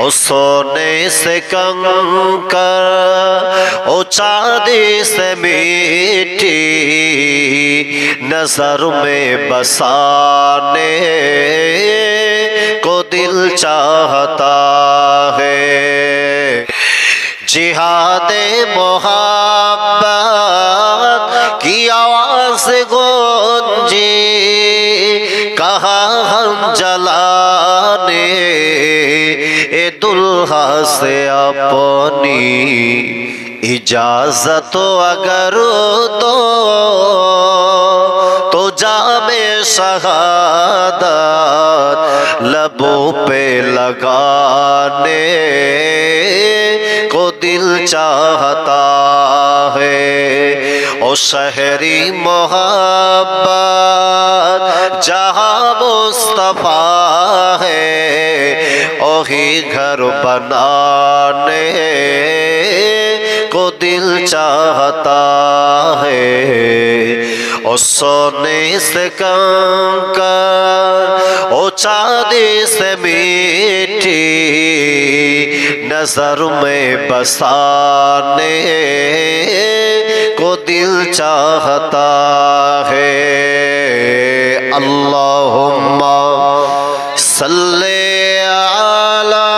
ओ सोने से कंकर ओ चांदी से मीठी नजर में बसाने को दिल चाहता है। जिहादे मोहब्बत की आवाज़ गूंजी कहाँ हम जलाने ए दुल्हा से अपनी इजाज़त अगर दो तो जामे शहादत लबों पे लगाने को दिल चाहता है। ओ शहरी मोहब्बत जहाँ मुस्तफा है वही घर बनाने को दिल चाहता है। ओ सोने से कंकर ओ चांदी से मीठी नजर में बसाने को दिल चाहता है। अल्लाहुम्मा सल्ले अला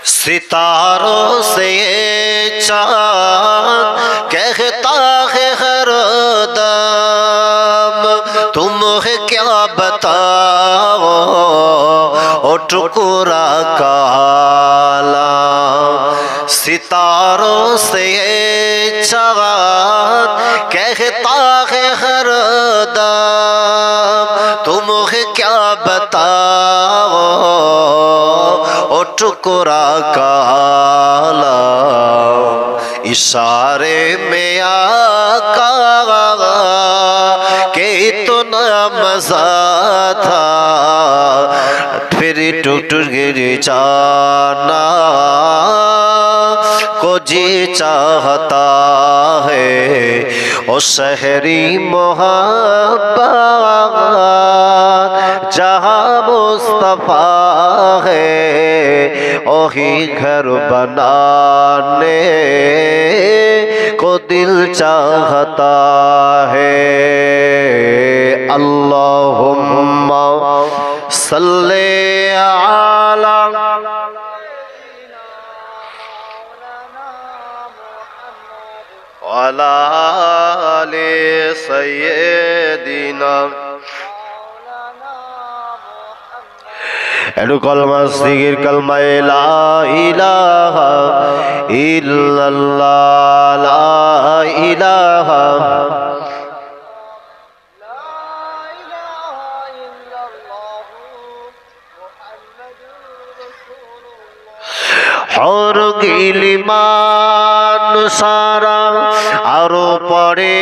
सितारों से ये चाँद कहता है हर दम तुम्हें क्या बताओ ओ टुकड़ा काला। सितारों से ये चाँद कहता है हर दम तुम्हें क्या बताओ ओ टुकड़ा काला। इशारे में आका के इतना मजा था फिर टूट गिर जाना को जी चाहता है। ओ शहरी मोहब्बत जहाँ मुस्तफा है वही घर बनाने को दिल चाहता है। अल्लाहुम्मा सल्ले अला वाला आले सय्यदिना। एडु कलमा सिगिर कलमा ला इलाहा इल्लल्लाह ला इलाहा हर गिलिमान सारा आरो पड़े।